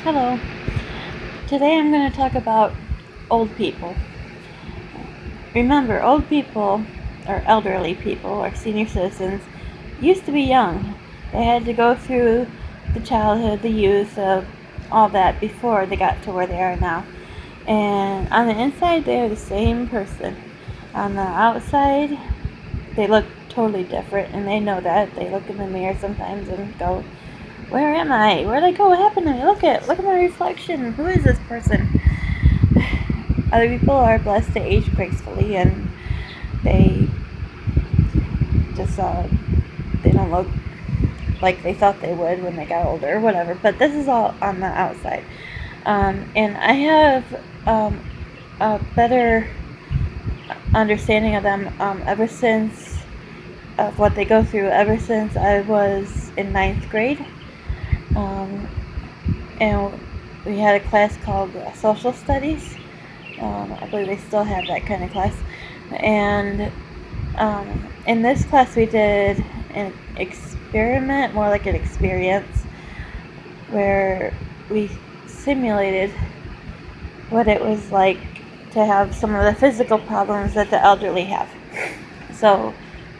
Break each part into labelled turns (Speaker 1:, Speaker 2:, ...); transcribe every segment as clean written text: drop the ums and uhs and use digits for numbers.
Speaker 1: Hello. Today I'm going to talk about old people. Remember, old people, or elderly people, or senior citizens, used to be young. They had to go through the childhood, the youth, all that before they got to where they are now. And on the inside, they're the same person. On the outside, they look totally different, and they know that. They look in the mirror sometimes and go, "Where am I? Where'd I go? What happened to me? Look at my reflection. Who is this person?" Other people are blessed to age gracefully, and they just they don't look like they thought they would when they got older or whatever. But this is all on the outside, and I have a better understanding of them ever since of what they go through ever since I was in ninth grade, and we had a class called social studies. I believe they still have that kind of class. And in this class, we did an experiment, more like an experience, where we simulated what it was like to have some of the physical problems that the elderly have. So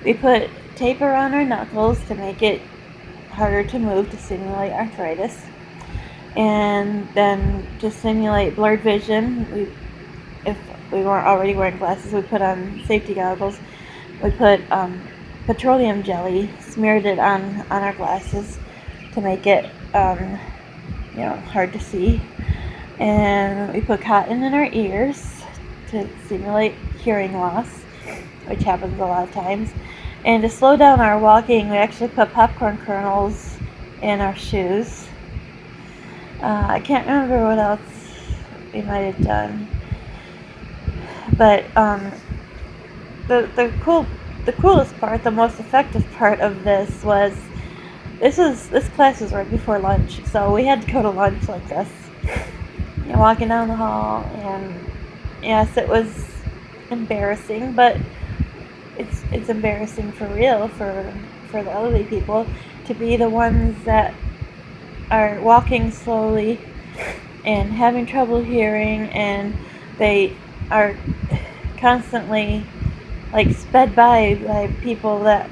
Speaker 1: we put tape around our knuckles to make it harder to move to simulate arthritis. And then to simulate blurred vision, if we weren't already wearing glasses, we put on safety goggles. We put petroleum jelly, smeared it on our glasses to make it hard to see. And we put cotton in our ears to simulate hearing loss, which happens a lot of times. And to slow down our walking, we actually put popcorn kernels in our shoes. I can't remember what else we might have done. But the coolest part, the most effective part of this was this class was right before lunch, so we had to go to lunch like this, walking down the hall, and yes, it was embarrassing, but it's embarrassing for real for the elderly people to be the ones that are walking slowly and having trouble hearing, and they are constantly sped by people that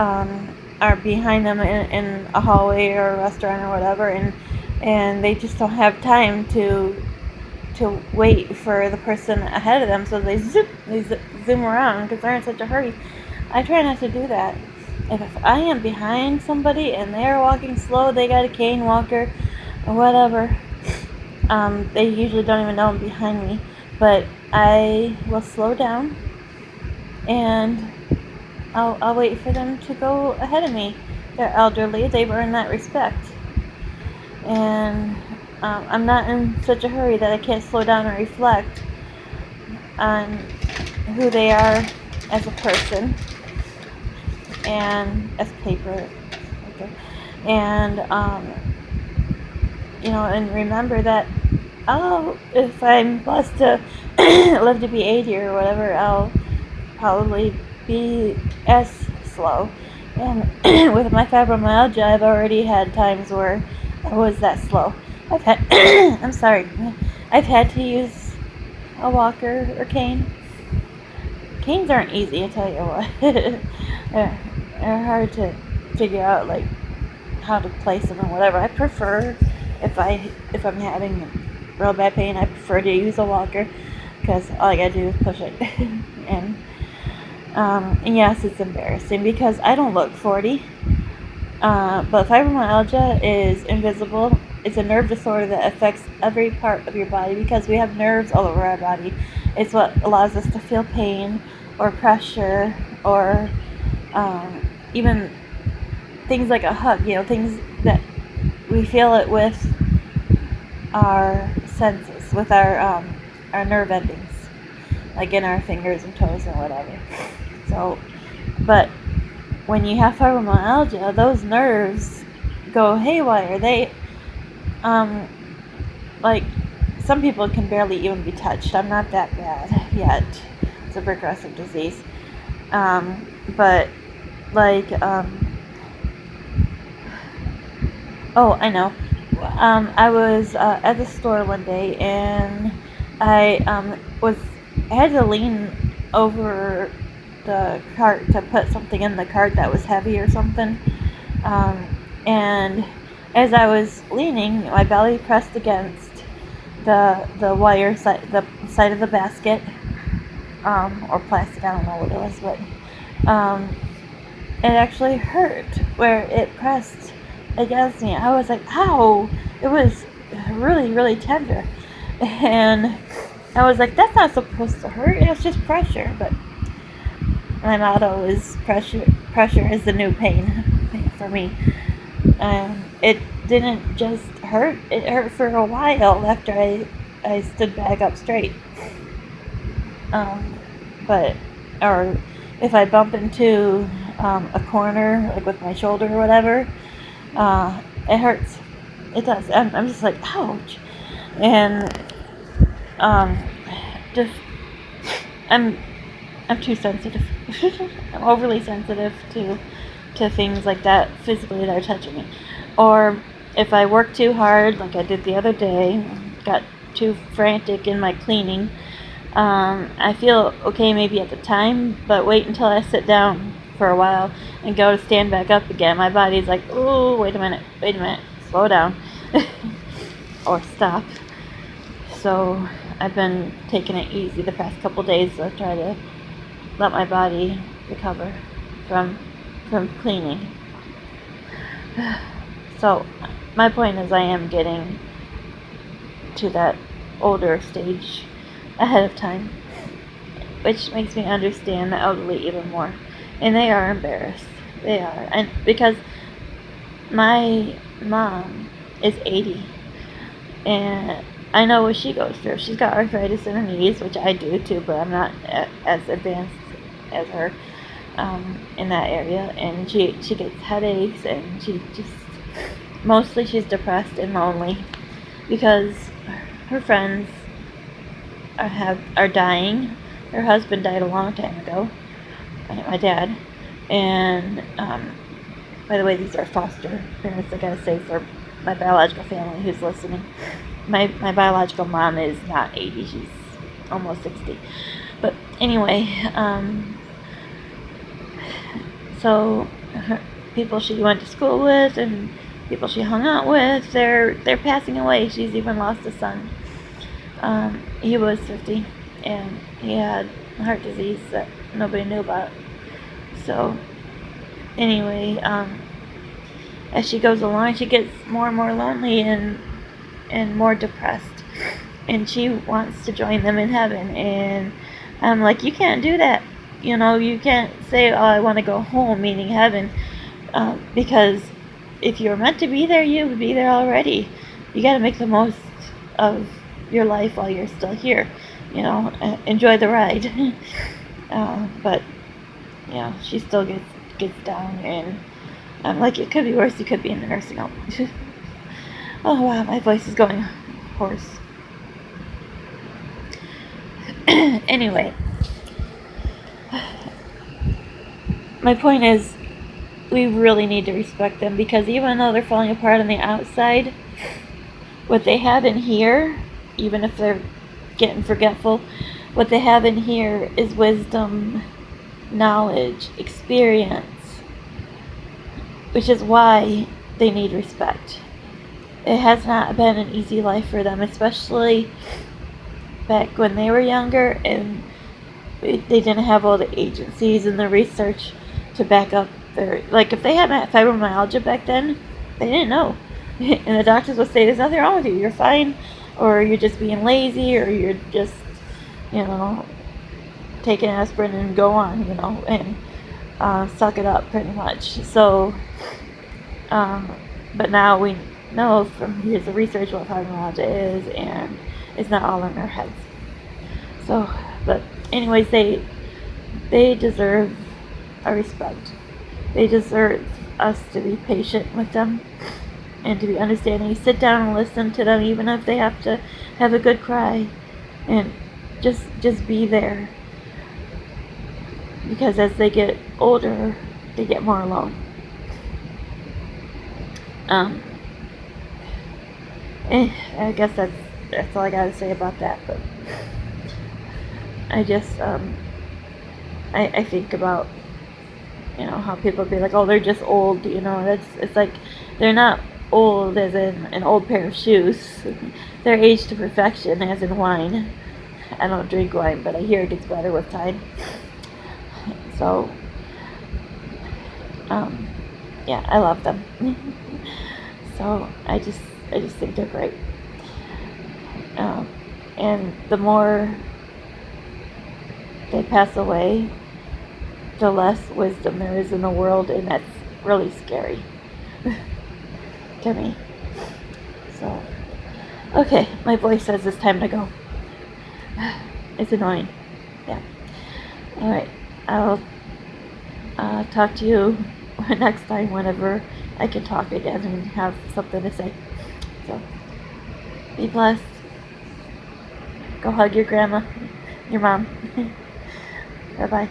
Speaker 1: are behind them in a hallway or a restaurant or whatever, and they just don't have time to wait for the person ahead of them, so they zoom around because they're in such a hurry. I try not to do that. If I am behind somebody and they're walking slow, they got a cane walker or whatever, they usually don't even know I'm behind me, but I will slow down and I'll wait for them to go ahead of me. They're elderly, they've earned that respect, and I'm not in such a hurry that I can't slow down and reflect on who they are as a person and as paper, and and remember that if I'm blessed to live to be 80 or whatever, I'll probably be as slow. And with my fibromyalgia, I've already had times where I was that slow. I'm sorry, I've had to use a walker or cane. Canes aren't easy, I tell you what. They're hard to figure out, how to place them and whatever. I prefer, if I'm having real bad pain, I prefer to use a walker because all I gotta do is push it. and yes, it's embarrassing because I don't look 40. But fibromyalgia is invisible. It's a nerve disorder that affects every part of your body because we have nerves all over our body. It's what allows us to feel pain or pressure or even things like a hug, things that we feel it with our senses, with our nerve endings, like in our fingers and toes and whatever. So, but when you have fibromyalgia, those nerves go haywire. They, some people can barely even be touched. I'm not that bad yet. It's a progressive disease. But, oh, I know. I was at the store one day, and I was I had to lean over the cart to put something in the cart that was heavy or something. Um, and as I was leaning, my belly pressed against the wire side, the side of the basket, or plastic. I don't know what it was, but it actually hurt where it pressed against me. I was like, ow! It was really, really tender. And I was like, that's not supposed to hurt. It's just pressure. But my motto is pressure is the new pain for me. It didn't just hurt. It hurt for a while after I stood back up straight. But, or if I bump into a corner, like with my shoulder or whatever, it hurts. It does. I'm just like, ouch. And just I'm too sensitive. I'm overly sensitive to things like that physically that are touching me. Or if I work too hard, like I did the other day, got too frantic in my cleaning, I feel okay maybe at the time, but wait until I sit down for a while and go to stand back up again. My body's like, oh, wait a minute, slow down, or stop. So I've been taking it easy the past couple days to try to let my body recover from cleaning. So my point is, I am getting to that older stage ahead of time, which makes me understand the elderly even more. And they are embarrassed. They are. And because my mom is 80, and I know what she goes through. She's got arthritis in her knees, which I do too, but I'm not as advanced as her in that area. And she gets headaches, and mostly she's depressed and lonely because her friends are dying. Her husband died a long time ago, my dad. And by the way, these are foster parents, I gotta say, for my biological family who's listening. My biological mom is not 80, she's almost 60. But anyway, so people she went to school with and people she hung out with, they're passing away. She's even lost a son. He was 50, and he had heart disease that nobody knew about. So anyway, as she goes along, she gets more and more lonely and more depressed, and she wants to join them in heaven. And I'm like, you can't do that. You can't say, oh, I want to go home, meaning heaven, because if you're meant to be there, you would be there already. You got to make the most of your life while you're still here. Enjoy the ride. But she still gets down, and I'm like, it could be worse. You could be in the nursing home. Oh wow, my voice is going hoarse. Anyway, my point is, we really need to respect them, because even though they're falling apart on the outside, what they have in here, even if they're getting forgetful, what they have in here is wisdom, knowledge, experience, which is why they need respect. It has not been an easy life for them, especially back when they were younger, and they didn't have all the agencies and the research to back up their, like, if they had fibromyalgia back then, they didn't know. And the doctors would say, there's nothing wrong with you, you're fine, or you're just being lazy, or you're just, taking aspirin and go on, and suck it up pretty much. So, but now we know from years of research what fibromyalgia is, and it's not all in our heads. So, but anyways, they deserve our respect. They deserve us to be patient with them and to be understanding. Sit down and listen to them, even if they have to have a good cry, and just be there. Because as they get older, they get more alone. I guess that's all I gotta say about that. But I just I think about, how people be like, oh, they're just old. It's like they're not old as in an old pair of shoes. They're aged to perfection as in wine. I don't drink wine, but I hear it gets better with time. So yeah, I love them. So I just think they're great. And the more they pass away, the less wisdom there is in the world, and that's really scary to me. So, okay, my voice says it's time to go. It's annoying. Yeah. Alright, I'll talk to you next time whenever I can talk again and have something to say. So, be blessed. Go hug your grandma, your mom. Bye-bye.